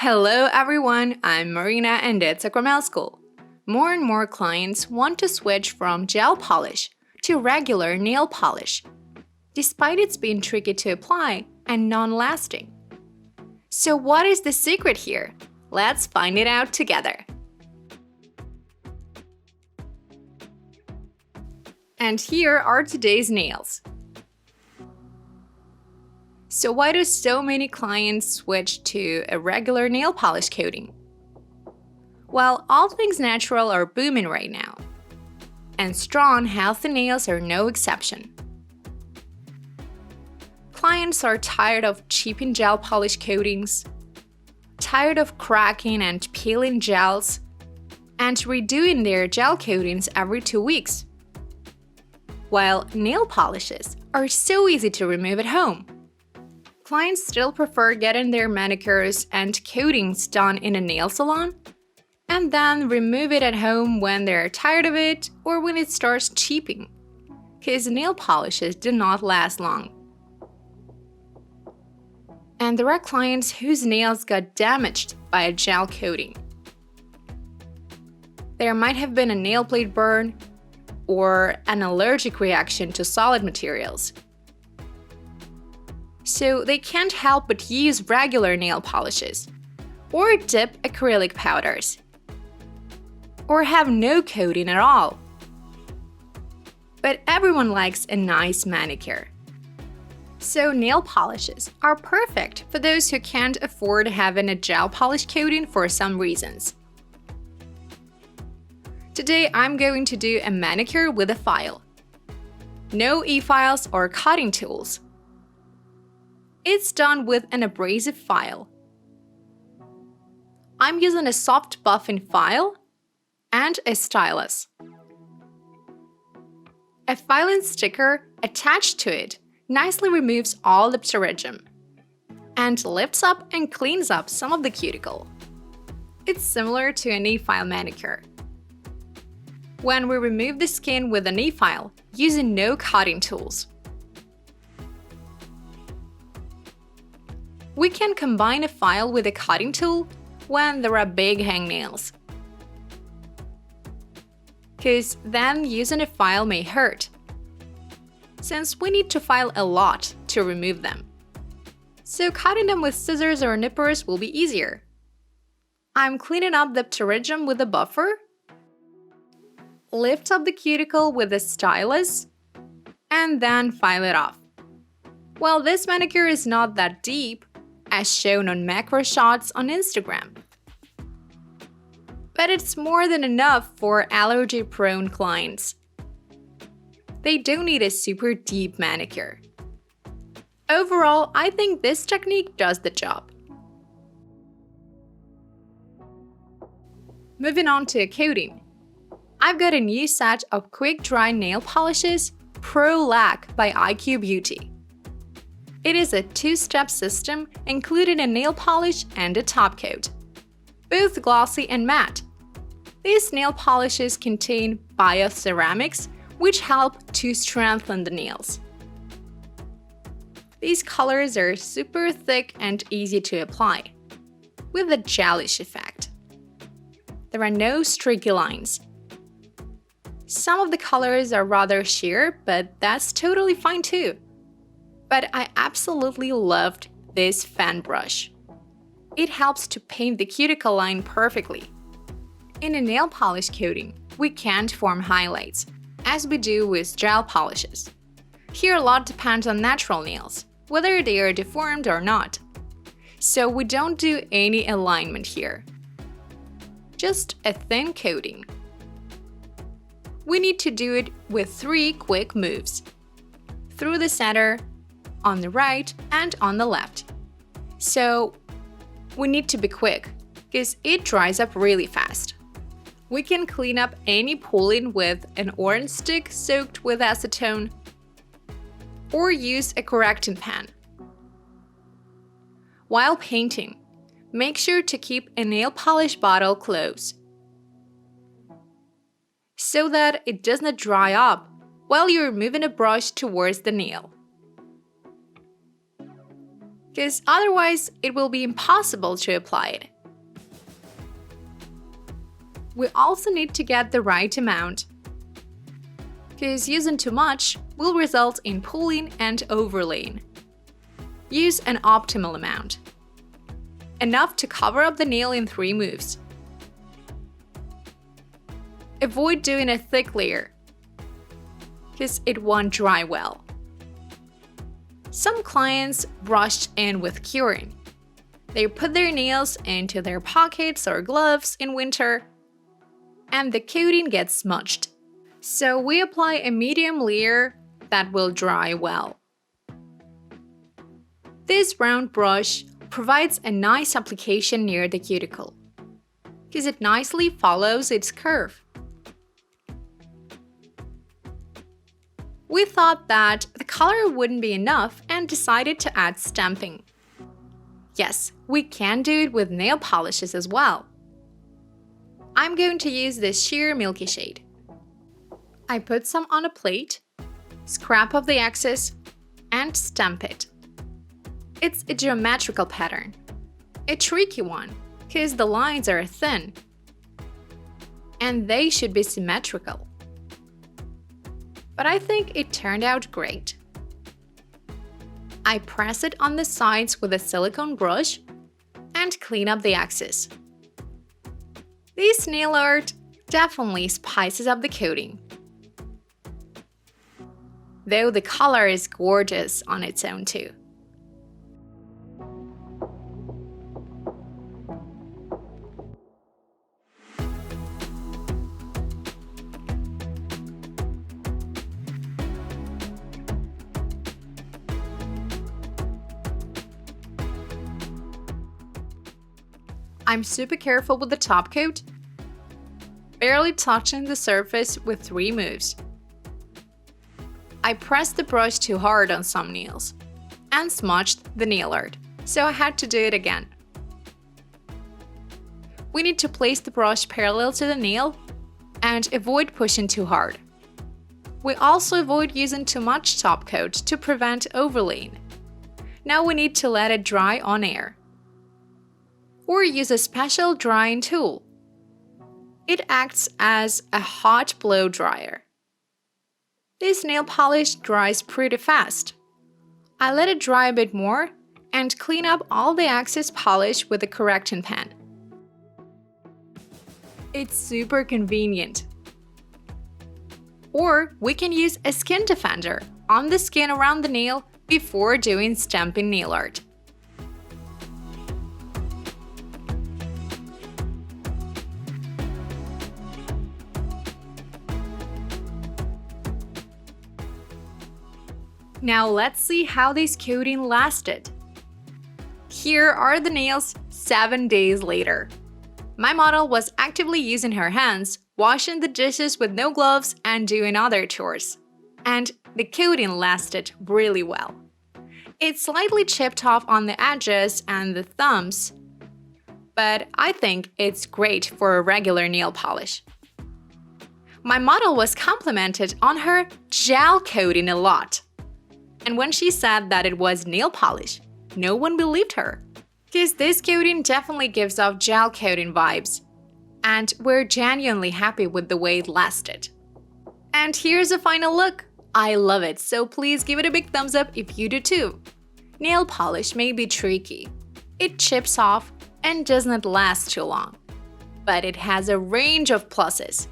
Hello everyone, I'm Marina and it's a Grammar School. More and more clients want to switch from gel polish to regular nail polish, despite it's being tricky to apply and non-lasting. So what is the secret here? Let's find it out together. And here are today's nails. So why do so many clients switch to a regular nail polish coating? Well, all things natural are booming right now. And strong, healthy nails are no exception. Clients are tired of cheaping gel polish coatings, tired of cracking and peeling gels, and redoing their gel coatings every 2 weeks. While nail polishes are so easy to remove at home. Clients still prefer getting their manicures and coatings done in a nail salon and then remove it at home when they're tired of it or when it starts chipping, because nail polishes do not last long. And there are clients whose nails got damaged by a gel coating. There might have been a nail plate burn or an allergic reaction to solid materials. So they can't help but use regular nail polishes, or dip acrylic powders, or have no coating at all. But everyone likes a nice manicure. So nail polishes are perfect for those who can't afford having a gel polish coating for some reasons. Today I'm going to do a manicure with a file. No e-files or cutting tools. It's done with an abrasive file. I'm using a soft buffing file and a stylus. A filing sticker attached to it nicely removes all the pterygium and lifts up and cleans up some of the cuticle. It's similar to an e-file manicure. When we remove the skin with an e-file, using no cutting tools. We can combine a file with a cutting tool when there are big hangnails, because then using a file may hurt, since we need to file a lot to remove them. So cutting them with scissors or nippers will be easier. I'm cleaning up the pterygium with a buffer, lift up the cuticle with a stylus, and then file it off. Well, this manicure is not that deep, as shown on macro shots on Instagram. But it's more than enough for allergy-prone clients. They don't need a super deep manicure. Overall, I think this technique does the job. Moving on to coating. I've got a new set of quick dry nail polishes, Pro Lac by IQ Beauty. It is a 2-step system, including a nail polish and a top coat, both glossy and matte. These nail polishes contain bioceramics, which help to strengthen the nails. These colors are super thick and easy to apply, with a gelish effect. There are no streaky lines. Some of the colors are rather sheer, but that's totally fine too. But I absolutely loved this fan brush. It helps to paint the cuticle line perfectly. In a nail polish coating, we can't form highlights, as we do with gel polishes. Here a lot depends on natural nails, whether they are deformed or not. So we don't do any alignment here. Just a thin coating. We need to do it with 3 quick moves. Through the center, on the right, and on the left. So we need to be quick, because it dries up really fast. We can clean up any pooling with an orange stick soaked with acetone, or use a correcting pen. While painting, make sure to keep a nail polish bottle close, so that it does not dry up while you're moving a brush towards the nail. because otherwise it will be impossible to apply it. We also need to get the right amount, because using too much will result in pulling and overlaying. Use an optimal amount, enough to cover up the nail in 3 moves. Avoid doing a thick layer, because it won't dry well. Some clients rushed in with curing. They put their nails into their pockets or gloves in winter, and the coating gets smudged. So we apply a medium layer that will dry well. This round brush provides a nice application near the cuticle, because it nicely follows its curve. We thought that the color wouldn't be enough and decided to add stamping. Yes, we can do it with nail polishes as well. I'm going to use this sheer milky shade. I put some on a plate, scrap off the excess, and stamp it. It's a geometrical pattern, a tricky one, because the lines are thin, and they should be symmetrical. But I think it turned out great. I press it on the sides with a silicone brush and clean up the excess. This nail art definitely spices up the coating, though the color is gorgeous on its own too. I'm super careful with the top coat, barely touching the surface with 3 moves. I pressed the brush too hard on some nails and smudged the nail art, so I had to do it again. We need to place the brush parallel to the nail and avoid pushing too hard. We also avoid using too much top coat to prevent overlaying. Now we need to let it dry on air, or use a special drying tool. It acts as a hot blow dryer. This nail polish dries pretty fast. I let it dry a bit more and clean up all the excess polish with a correcting pen. It's super convenient. Or we can use a skin defender on the skin around the nail before doing stamping nail art. Now let's see how this coating lasted. Here are the nails 7 days later. My model was actively using her hands, washing the dishes with no gloves and doing other chores. And the coating lasted really well. It slightly chipped off on the edges and the thumbs, but I think it's great for a regular nail polish. My model was complimented on her gel coating a lot. And when she said that it was nail polish, no one believed her. Because this coating definitely gives off gel coating vibes. And we're genuinely happy with the way it lasted. And here's a final look. I love it, so please give it a big thumbs up if you do too. Nail polish may be tricky. It chips off and does not last too long. But it has a range of pluses,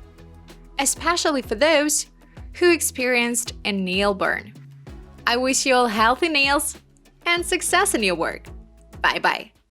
especially for those who experienced a nail burn. I wish you all healthy nails and success in your work. Bye-bye.